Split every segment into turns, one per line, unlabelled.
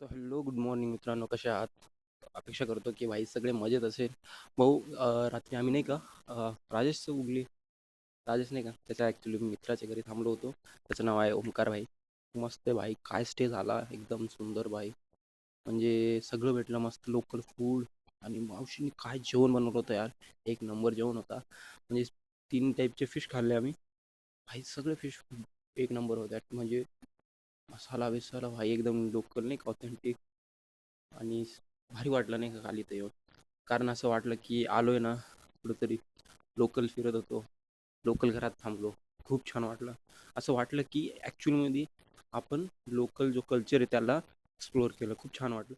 तो hello good morning मित्रांनो, कसे आहात? अपेक्षा करतो की भाई सगळे मजेत असेल. भाऊ, रात्री आम्ही नाही का राजेशचं उगली राजेश नाही का, त्याच्या ॲक्च्युली मित्राच्या घरी थांबलो होतो. त्याचं नाव आहे ओमकार भाई. मस्त आहे भाई, काय स्टे झाला एकदम सुंदर भाई. म्हणजे सगळं भेटलं, मस्त लोकल फूड. आणि मावशीने काय जेवण बनवलं होतं यार, एक नंबर जेवण होता. म्हणजे 3 टाईपचे फिश खाल्ले आम्ही भाई. सगळे फिश एक नंबर होत्या. म्हणजे मसाला बिसाला भाई एकदम लोकल नाही का, ऑथेंटिक. आणि भारी वाटलं नाही का खाली ते येऊन. कारण असं वाटलं की आलोय ना कुठंतरी, लोकल फिरत होतो, लोकल घरात थांबलो. खूप छान वाटलं. असं वाटलं की ॲक्च्युअलमध्ये आपण लोकल जो कल्चर आहे त्याला एक्सप्लोअर केलं. खूप छान वाटलं.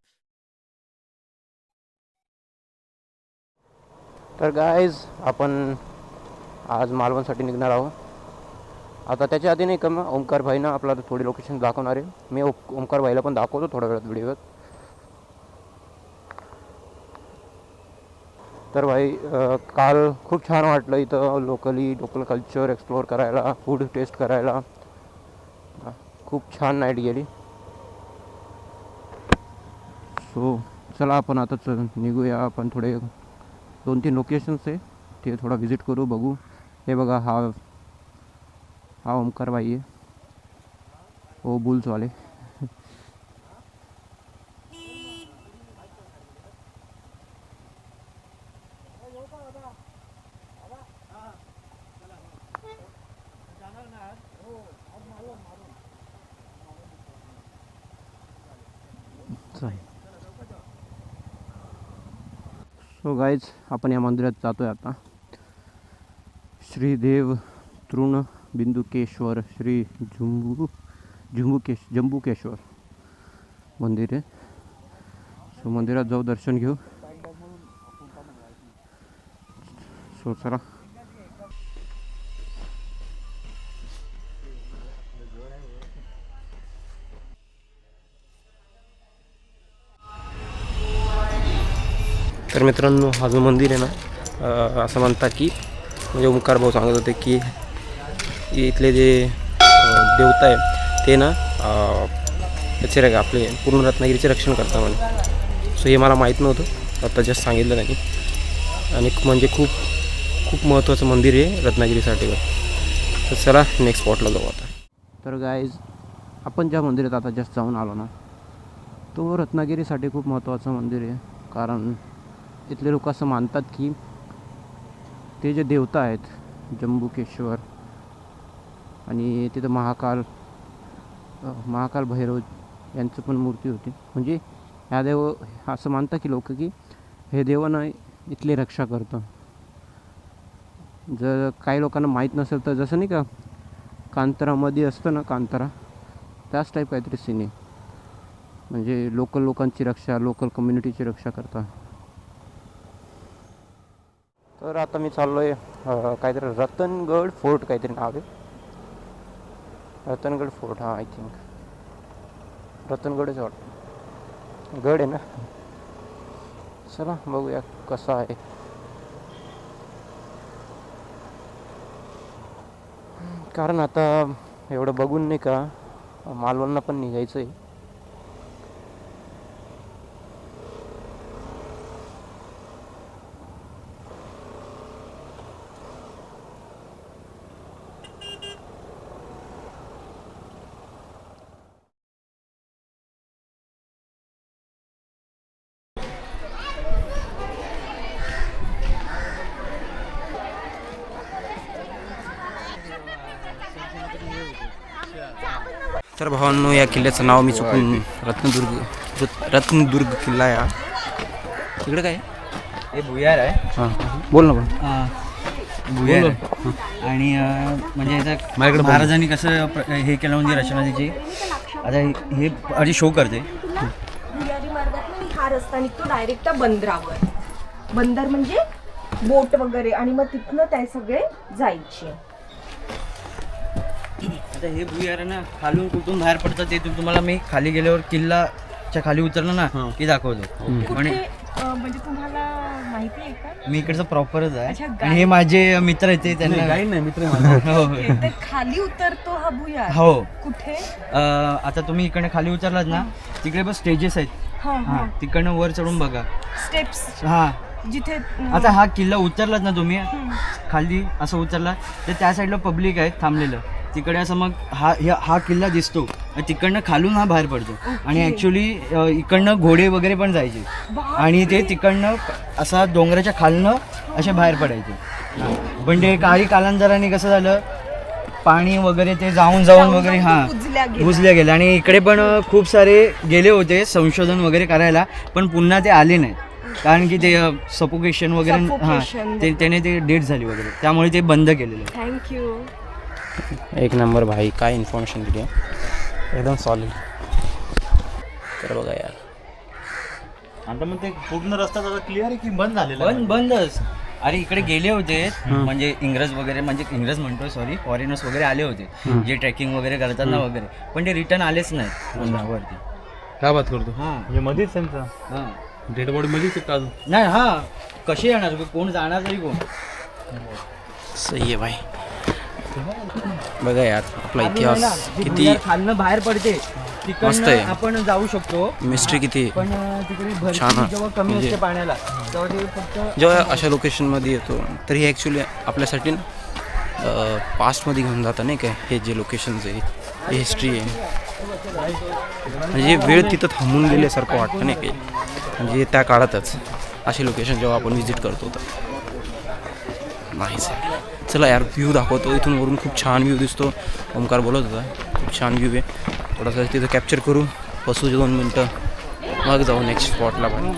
तर गायज, आपण आज मालवणसाठी निघणार आहोत. आता त्याच्या आधी नाही का, मग ओमकार भाईनं आपल्याला थोडी लोकेशन दाखवणार आहे. मी ओमकार भाईला पण दाखवतो थोड्या वेळात व्हिडिओत. तर भाई, काल खूप छान वाटलं इथं लोकल कल्चर एक्सप्लोअर करायला, फूड टेस्ट करायला. खूप छान नाईट गेली. सो चला, आपण आता निघूया. आपण थोडे 2-3 लोकेशन्स आहे ते थोडा व्हिजिट करू, बघू. हे बघा, हा हा ओमकार भाई आहे, ओ बुल्सवाले. सो गाईज, आपण या मंदिरात जातो आहे आता. श्रीदेव तृण बिंदुकेश्वर श्री जंबुकेश्वर मंदिर आहे. सो मंदिरात जाऊ, दर्शन घेऊ. सो चला. तर मित्रांनो, हा जो मंदिर आहे ना, असं म्हणतात की, म्हणजे ओमकार भाऊ सांगत होते की इथले जे देवता आहे ते ना त्याचे रे आपले पूर्ण रत्नागिरीचे रक्षण करतात म्हणे. सो हे मला माहीत नव्हतं, आता जस्ट सांगितलं त्यांनी. आणि म्हणजे खूप खूप महत्त्वाचं मंदिर आहे रत्नागिरीसाठी. तर चला नेक्स्ट स्पॉटला जाऊ आता. तर गाईज, आपण ज्या मंदिरात आता जस्ट जाऊन आलो ना, तो रत्नागिरीसाठी खूप महत्त्वाचं मंदिर आहे. कारण इथले लोक असं मानतात की ते जे देवता आहेत जंबुकेश्वर, आणि तिथं महाकाल भैरव यांचं पण मूर्ती होती. म्हणजे ह्या देव असं मानतात की लोक की हे देवानं इथली रक्षा करतं. जर काही लोकांना माहीत नसेल तर, जसं नाही का कांतारामध्ये असतं ना, कांतारा, त्याच टाईप काहीतरी सीन आहे. म्हणजे लोकांची रक्षा, लोकल कम्युनिटीची रक्षा करतात. तर आता मी चाललो आहे काहीतरी रतनगड फोर्ट काहीतरी नाव आहे. रतनगड फोर्ट, हां, आय थिंक रतनगडच वाटतं. गड आहे ना. चला बघूया कसं आहे. कारण आता एवढं बघून नाही का, मालवणला पण निघायचं आहे. तर भावांनो, या किल्ल्याचं नाव मी चुकून रत्नदुर्ग किल्ला आहे हा. तिकडे काय
हे भुयार आहे.
हां, बोल ना भाऊ.
भुयार आहे. आणि म्हणजे याचा महाराजांनी कसं हे केलं, म्हणजे रचना त्याची. आता हे आधी शो करते.
भुयारी मार्गात हा रस्ता निघतो डायरेक्ट बंदरावर. बंदर म्हणजे बोट वगैरे, आणि मग तिथनं ते सगळे जायचे.
आता हे भुयार आहे ना, खालून कुठून बाहेर पडतात ते तुम्हाला मी खाली गेल्यावर किल्लाच्या खाली उतरलं ना की दाखवतो.
कुठे म्हणजे तुम्हाला माहिती आहे का?
मी इकडचं प्रॉपरच आहे.
अच्छा,
आणि हे माझे मित्र आहेत ते त्यांना
गाईड नाही मित्र
हो
ओके, तर खाली उतरतो हा भुयार.
हो.
कुठे?
आता तुम्ही इकडे खाली उतरलात ना, तिकडे बस स्टेजेस आहेत.
हा
हा, तिकडनं वर चढून बघा.
स्टेप्स
हा,
जिथे
आता हा किल्ला उतरलात ना तुम्ही, खाली असं उतरला तर त्या साईडला पब्लिक आहे थांबलेलं. तिकडे असं मग हा किल्ला दिसतो. तिकडनं खालून हा बाहेर पडतो. आणि ॲक्च्युली इकडनं घोडे वगैरे पण जायचे आणि ते तिकडनं असा डोंगराच्या खालनं असे बाहेर पडायचे. पण ते काही कालांतराने कसं झालं, पाणी वगैरे ते जाऊन वगैरे बुजल्या गेले. आणि इकडे पण खूप सारे गेले होते संशोधन वगैरे करायला, पण पुन्हा ते आले नाही. कारण की ते सफोकेशन वगैरे त्याने ते डेट झाली वगैरे, त्यामुळे ते बंद केलेलं.
थँक्यू.
एक नंबर भाई, काय इन्फॉर्मेशन दिली आहे, एकदम सॉलिड. तर बघा यार,
आता मग ते पूर्ण रस्ता क्लिअर आहे की बंद झालेला?
बंदच. अरे इकडे गेले होते म्हणजे इंग्रज वगैरे, म्हणजे इंग्रज म्हणतोय सॉरी, फॉरेनर्स वगैरे आले होते जे ट्रेकिंग वगैरे करतात ना वगैरे, पण ते रिटर्न आलेच नाही वरती.
काय बात करतो?
हां
म्हणजे मध्येच त्यांचा
हां
डेड बॉडी मध्येच का
नाही. हां, कसे येणार, कोण जाणार तरी कोण?
सही आहे भाई. बघा यार, आपला इतिहास किती
खालनं बाहेर पडते,
मस्त
तिकडनं
आहे.
आपण जाऊ शकतो.
मिस्ट्री किती आहे.
पण तिकडे भरती
छान आहे.
जेव्हा कमी
म्हणजे
असते पाण्याला तेव्हा ते फक्त
जेव्हा अशा लोकेशनमध्ये येतो तर हे ॲक्च्युली आपल्यासाठी पास्टमध्ये घेऊन जातं नाही काय, हे जे लोकेशन्स आहे, हे हिस्ट्री आहे. म्हणजे वेळ तिथं थांबून गेल्यासारखं वाटतं नाही काही, म्हणजे त्या काळातच असे लोकेशन जेव्हा आपण व्हिजिट करतो तर नाहीच. चला यार, व्ह्यू दाखवतो. इथून वरून खूप छान व्ह्यू दिसतो. ओमकार बोलत होता खूप छान व्ह्यू आहे. थोडासा तिथं कॅप्चर करू, बसू 2 मिनटं, मग जाऊ नेक्स्ट स्पॉटला. पण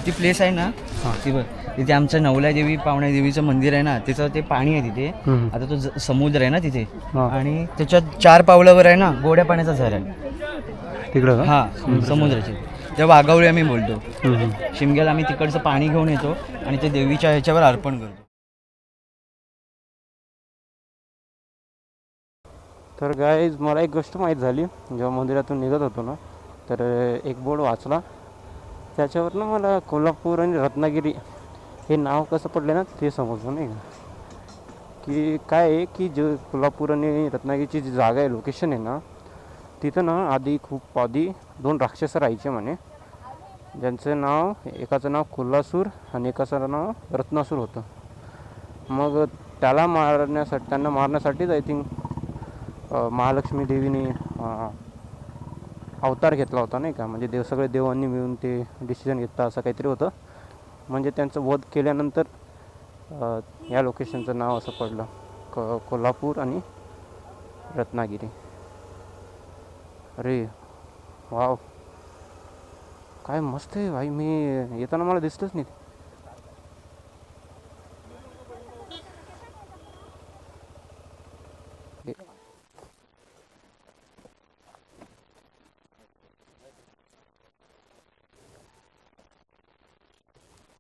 ती प्लेस आहे ना, ती बघ, तिथे आमचं नवला देवी पावण्या देवीचं मंदिर आहे ना, त्याचं ते पाणी आहे तिथे. आता तो समुद्र आहे ना तिथे, आणि त्याच्यात 4 पावलावर आहे ना गोड्या पाण्याचा झर आहे
तिकडं का?
हां, समुद्राची. त्या वाघावळी आम्ही बोलतो. शिमग्याला आम्ही तिकडचं पाणी घेऊन येतो आणि ते देवीच्या ह्याच्यावर अर्पण करतो.
तर गाईज, मला एक गोष्ट माहीत झाली जेव्हा मंदिरातून निघत होतो ना, तर एक बोर्ड वाचला, त्याच्यावर ना मला कोल्हापूर आणि रत्नागिरी हे नाव कसं पडलं ना ते समजलं नाही का, की काय आहे की जे कोल्हापूर आणि रत्नागिरीची जी जागा आहे, लोकेशन आहे ना, तिथं ना खूप आधी 2 राक्षस राहायचे म्हणे, ज्यांचं नाव, एकाचं नाव कोल्हासूर आणि एकाचं नाव रत्नासूर होतं. मग त्यांना मारण्यासाठीच आय थिंक महालक्ष्मी देवीने अवतार घेतला होता नाही का, म्हणजे सगळे देवांनी मिळून ते डिसिजन घेतला असं काहीतरी होतं. म्हणजे त्यांचं वध केल्यानंतर या लोकेशनचं नाव असं पडलं, कोल्हापूर आणि रत्नागिरी. अरे वाव, काय मस्त आहे भाई. मी येताना मला दिसलंच नाही.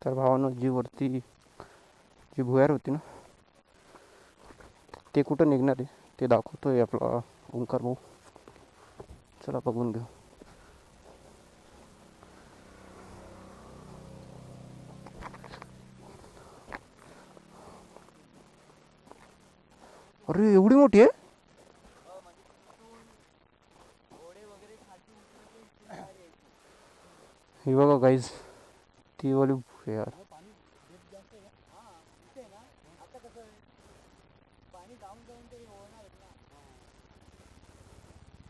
तर भावानं जी भुयार होती ना, ते कुठं निघणार आहे ते दाखवतोय आपला ओंकार भाऊ. चला बघून घेऊ. अरे एवढी मोठी आहे. ही बघा गाईज, ती वाली भुयार.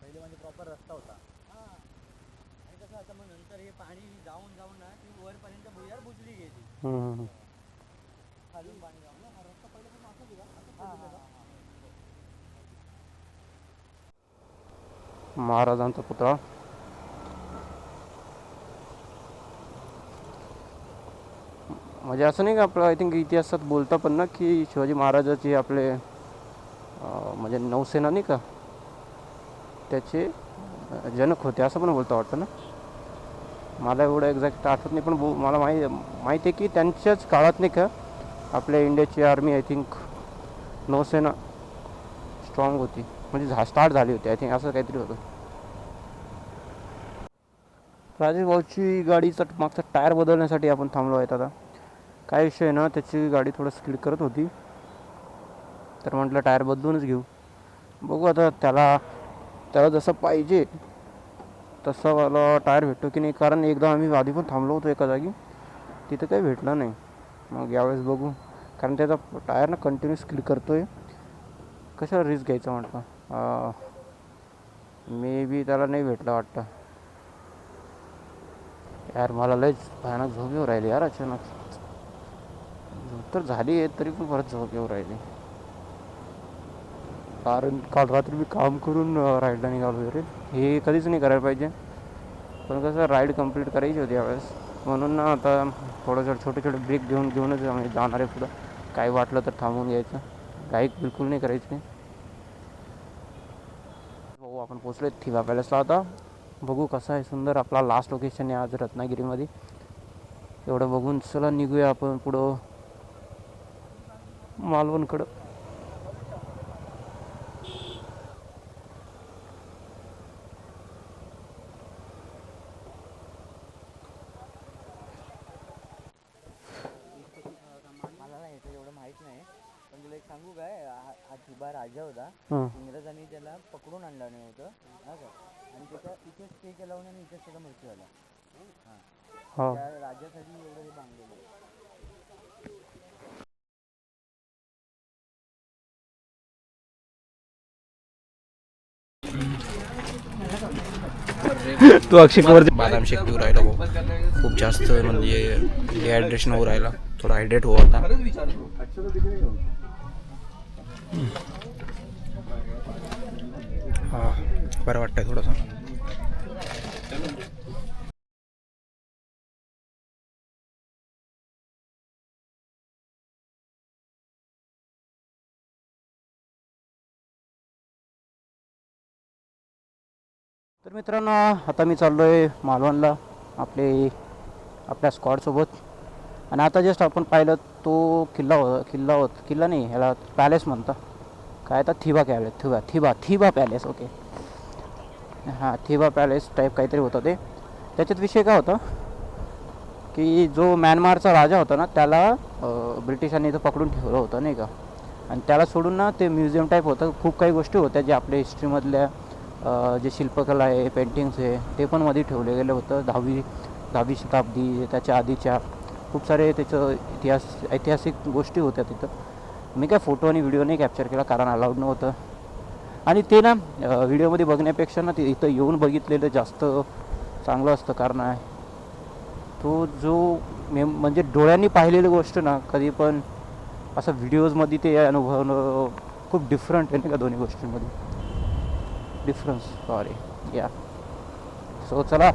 पहिले म्हणजे प्रॉपर रस्ता होता. आणि कसं आता मग नंतर हे पाणी जाऊन ना ती वरपर्यंत भुयार बुजली गेली. खालून पाणी जाऊन ना, हा रस्ता पहिल्यापासून असाच होता.
महाराजांचा पुतळा. म्हणजे असं नाही का, आपलं आय थिंक इतिहासात बोलता पण ना की शिवाजी महाराजाचे आपले म्हणजे नौसेना नाही का, त्याचे जनक होते असं पण बोलता वाटतं ना. मला एवढं एक्झॅक्ट आठवत नाही, पण मला माहिती आहे की त्यांच्याच काळात नाही का आपल्या इंडियाची आर्मी आय थिंक नौसेना स्ट्रॉंग होती. म्हणजे स्टार्ट झाली होती आय थिंक, असं काहीतरी होतं. राजेश भाऊची गाडीचा मागचा टायर बदलण्यासाठी आपण थांबलो आहेत आता. काय विषय ना, त्याची गाडी थोडं स्किड करत होती, तर म्हटलं टायर बदलूनच घेऊ. बघू आता त्याला जसं पाहिजे तसं मला टायर भेटतो की नाही, कारण एकदा आम्ही आधी पण थांबलो होतो एका जागी, तिथं काही भेटलं नाही. मग यावेळेस बघू, कारण त्याचा टायर ना कंटिन्यू स्किड करतो आहे. कशाला रिस्क घ्यायचं म्हटलं. मे बी त्याला नाही भेटलं वाटतं. यार मला लयच भयानक झोप येऊ राहिली यार अचानक. झोप तर झाली आहे तरी पण परत झोप येऊ राहिली, कारण काल रात्री मी काम करून राईडला निघालो रे. हे कधीच नाही करायला पाहिजे, पण कसं राईड कंप्लीट करायची होती यावेळेस, म्हणून ना आता थोडंसं छोटे छोटे ब्रेक घेऊनच आम्ही जाणार आहे पुढं. काही वाटलं तर थांबून घ्यायचं, घाई बिलकुल नाही करायची. भाऊ आपण पोचलो थिबा पॅलेसला. आता बघू कसं आहे सुंदर. आपला लास्ट लोकेशन आहे आज रत्नागिरीमध्ये. एवढं बघून चला निघूया आपण पुढं मालवणकडं.
मला याचं एवढं माहित नाही, पण तुला एक सांगू काय, हा थिबा राजा होता. इंग्रजांनी त्याला पकडून आणलं नाही होतं आणि त्याच्या इथे स्टे केला आणि इथेच त्याचा मृत्यू झाला. त्या राजासाठी एवढं हे बांधलेलं आहे.
तू अक्षय पवार बादाम शेक पिऊ राहिला भाऊ. खूप जास्त म्हणजे डिहायड्रेशन होऊ राहिला, थोडा हायड्रेट हो आता. हां बरं वाटतंय थोडंसं. तर मित्रांनो आता मी चाललो आहे मालवणला आपल्या स्क्वॉडसोबत. आणि आता जस्ट आपण पाहिलं तो किल्ला नाही, ह्याला पॅलेस म्हणतात. काय आता थिबा पॅलेस. ओके हां, थिबा पॅलेस टाईप काहीतरी होतं ते. त्याच्यात विषय काय होता की जो म्यानमारचा राजा होता ना, त्याला ब्रिटिशांनी इथं पकडून ठेवलं होतं नाही का. आणि त्याला सोडून ना ते म्युझियम टाईप होतं. खूप काही गोष्टी होत्या जे आपल्या हिस्ट्रीमधल्या जे शिल्पकला आहे, पेंटिंग्स आहे, ते पण मध्ये ठेवले गेलं होतं. 10वी शताब्दी त्याच्या आधीच्या खूप सारे त्याचं ऐतिहासिक गोष्टी होत्या तिथं. मी काय फोटो आणि व्हिडिओ नाही कॅप्चर केला, कारण अलाउड नव्हतं. आणि ते ना व्हिडिओमध्ये बघण्यापेक्षा ना ते इथं येऊन बघितलेलं जास्त चांगलं असतं. कारण आहे तो जो म्हणजे डोळ्यांनी पाहिलेली गोष्ट ना, कधी पण असं व्हिडिओजमध्ये ते अनुभवणं खूप डिफरंट आहे नाही का, दोन्ही गोष्टींमध्ये डिफरन्स. सॉरी या. सो चला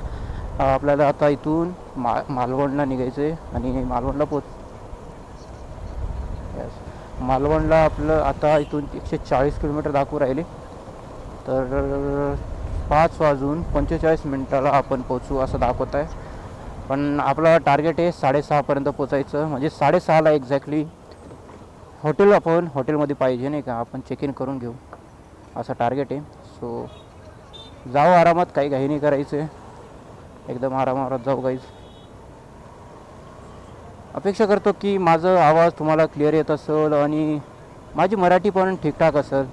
आपल्याला आता इथून मालवणला निघायचं आहे आणि मालवणला आपलं आता इथून 140 किलोमीटर दाखवू राहिले. तर 5:45 आपण पोचू असं दाखवत आहे. पण आपलं टार्गेट आहे 6:30पर्यंत पोचायचं, म्हणजे 6:30ला एक्झॅक्टली हॉटेलमध्ये पाहिजे नाही का, आपण चेक इन करून घेऊ असं टार्गेट आहे. सो जाऊ आरामात, काही घाई नाही करायचं, एकदम आरामात जाऊ गाईज. अपेक्षा करतो की माझं आवाज तुम्हाला क्लिअर येत असेल आणि माझी मराठी पण ठीकठाक असेल.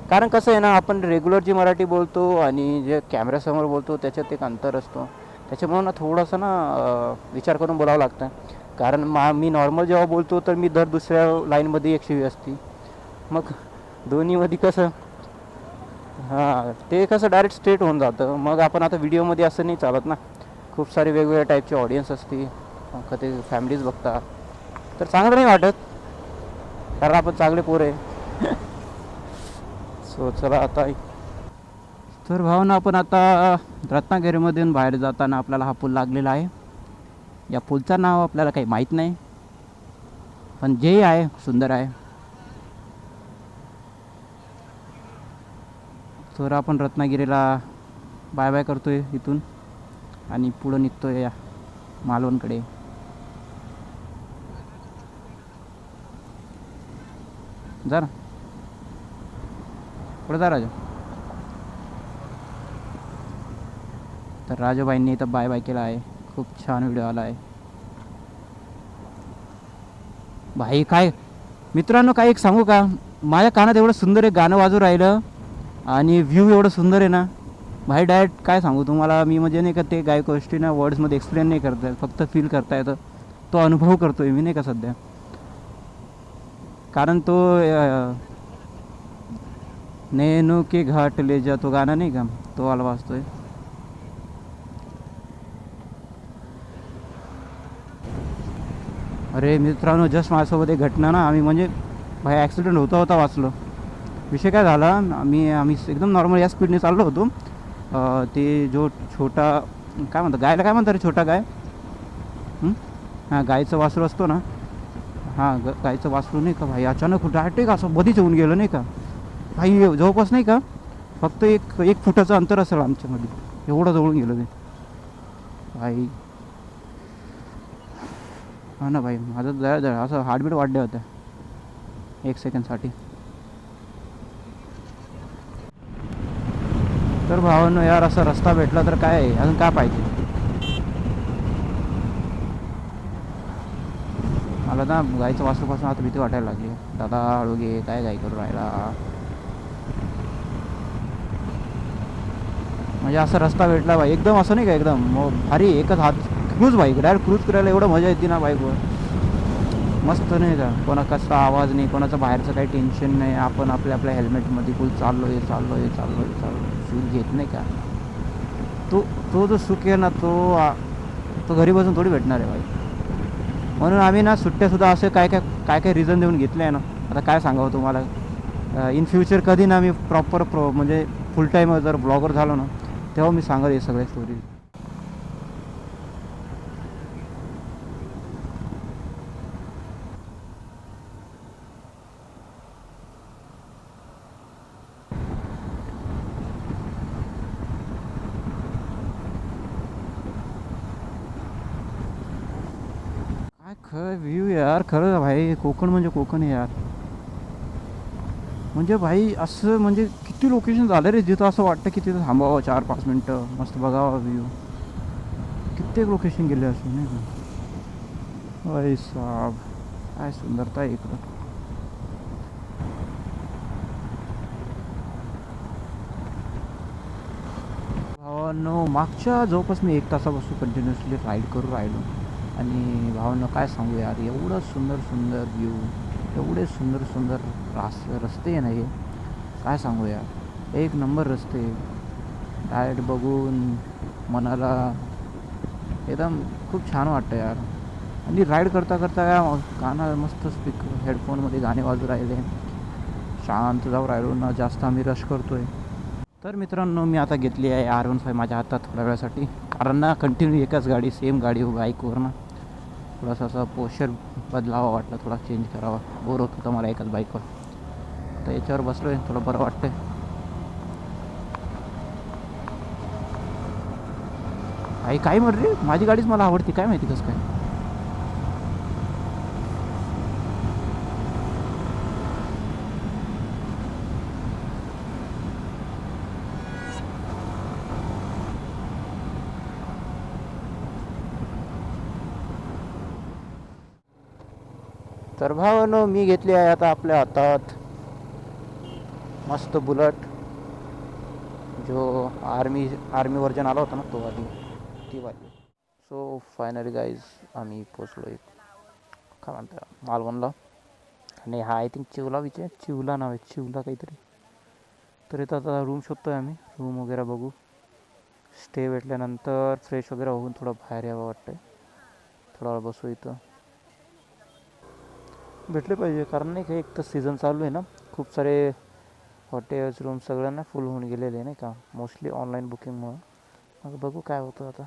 कारण कसं आहे ना, आपण रेग्युलर जी मराठी बोलतो आणि जे कॅमेऱ्यासमोर बोलतो त्याच्यात एक अंतर असतो. त्याच्यामुळं ना थोडंसं ना विचार करून बोलावं लागतं. कारण मी नॉर्मल जेव्हा बोलतो तर मी दर दुसऱ्या लाईनमध्ये 120 असते. मग दोन्हीमध्ये कसं ते कसं डायरेक्ट स्ट्रेट होऊन जातं. मग आपण आता व्हिडिओमध्ये असं नाही चालत ना, खूप सारे वेगवेगळ्या टाईपची ऑडियन्स असते, कधी फॅमिलीज बघतात, तर चांगलं नाही वाटत, कारण आपण चांगले पोरं आहे. सो चला आता. तर भावना आपण आता रत्नागिरीमधून बाहेर जाताना आपल्याला हा पूल लागलेला आहे. या पूलचं नाव आपल्याला काही माहीत नाही, पण जे आहे सुंदर आहे. तर आपण रत्नागिरीला बाय बाय करतो आहे इथून आणि पुढं निघतो आहे या मालवणकडे. जा ना. पुढे जा राजू. तर राजूबाईंनी इथं बाय बाय केला आहे. खूप छान व्हिडिओ आला आहे भाई. काय मित्रांनो, काय एक सांगू का, माझ्या कानात एवढं सुंदर एक गाणं वाजू राहिलं आणि व्ह्यू एवढं सुंदर आहे ना भाई. डायरेक्ट काय सांगू तुम्हाला मी, म्हणजे नाही का ते काही गोष्टी ना वर्ड्समध्ये एक्सप्लेन नाही करता येत, फक्त फील करता येतं. तो अनुभव करतोय मी नाही का सध्या. कारण तो नैनो के घाट ले जा, तो गाणं नाही का, तो वाला वाजतोय. अरे मित्रांनो, जस्ट माझ्यासोबत एक घटना ना, आम्ही म्हणजे भाई ॲक्सिडेंट होता होता वाचलो. विषय काय झाला, आम्ही एकदम नॉर्मल या स्पीडने चाललो होतो. ते जो छोटा काय म्हणतात, गायला काय म्हणतात रे, छोटा गाय, हां गायचं वासरू असतो ना, हां गायचं वासरू नाही का भाई, अचानक डायरेक्ट असं बधीच होऊन गेलं नाही का भाई. जवळपास नाही का फक्त एक फुटाचं अंतर असेल आमच्यामध्ये, एवढं जवळून गेलं ते भाई. हा ना भाई, माझं जरा असं हार्टबीट वाढल्या होत्या 1 सेकंडसाठी. तर भावांनो यार, असा रस्ता भेटला तर काय आहे, अजून काय पाहिजे. मला ना गाईचं वासरूपासून आता भीती वाटायला लागली. दादा हळू घे, काय गाई करू राहिला. म्हणजे असा रस्ता भेटला भाई, एकदम असं नाही का, एकदम भारी. एकच हात क्रूज बाईक, डायरेक्ट क्रूज करायला एवढं मजा येते ना बाईकवर, मस्त नाही का. कोणाचा आवाज नाही, कोणाचं बाहेरचं काही टेन्शन नाही. आपण आपल्या हेल्मेटमध्ये फुल चाललोय फील घेत नाही का. तो जो सुख आहे ना, तो घरी बसून थोडी भेटणार आहे भाई. म्हणून आम्ही ना सुट्ट्यासुद्धा असे काय रिझन देऊन घेतले आहे ना. आता काय सांगावं तुम्हाला, इन फ्युचर कधी ना मी प्रॉपर म्हणजे फुल टाईम जर ब्लॉगर झालो ना, तेव्हा मी सांगत हे सगळ्या स्टोरी. काय खरं व्ह्यू यार, खरं भाई. कोकण म्हणजे कोकण आहे यार. म्हणजे भाई असं म्हणजे किती लोकेशन झालं रे, जिथं असं वाटतं की तिथं थांबावं 4-5 मिनटं, मस्त बघावा व्ह्यू. कित्येक लोकेशन गेले असे नाही का भाई साब. काय सुंदरता आहे इकडं. भावांनो, मागच्या जवळपास मी 1 तासापासून कंटिन्युअसली राईड करू राहिलो. आणि भावांनो काय सांगू यार, एवढं सुंदर व्ह्यू, एवढे सुंदर रस्ते आहे ना हे, काय सांगू यार. एक नंबर रस्ते, डायरेक्ट बघून मनाला एकदम खूप छान वाटतं यार. आणि राईड करता गाणं मस्त स्पीकर हेडफोनमध्ये गाणे वाजू राहिले, शांत जाऊ राहिलो ना. जास्त आम्ही रश करतोय. तर मित्रांनो, मी आता घेतली आहे R15 माझ्या हातात थोड्या वेळासाठी. कारण ना कंटिन्यू एकच गाडी, सेम गाडी बाईकवर ना, थोडासा असा पोश्चर बदलावा वाटला, थोडा चेंज करावा. बोर होत होतं मला एकाच बाईकवर. तर याच्यावर बसलो आहे, थोडं बरं वाटतंय. काय म्हण रे, माझी गाडीच मला आवडते, काय माहिती कसं काय. तर भावानो, मी घेतली आहे आता आपल्या हातात मस्त बुलेट, जो आर्मी व्हर्जन आला होता ना, तो ती वाली. सो फायनली गाईज, आम्ही पोचलो एक काय म्हणता मालवणला. आणि हा आय थिंक चिवला नाव आहे, चिवला काहीतरी. तर इथं आता रूम शोधतो आहे आम्ही, रूम वगैरे बघू. स्टे भेटल्यानंतर फ्रेश वगैरे होऊन थोडं बाहेर यावं वाटतं आहे. थोडा वेळ बसू इथं, भेटले पाहिजे. कारण नाही का, एक तर सीझन चालू आहे ना, खूप सारे हॉटेल्स रूम सगळ्यांना फुल होऊन गेलेले आहे नाही का, मोस्टली ऑनलाईन बुकिंगमुळं. मग बघू काय होतं आता.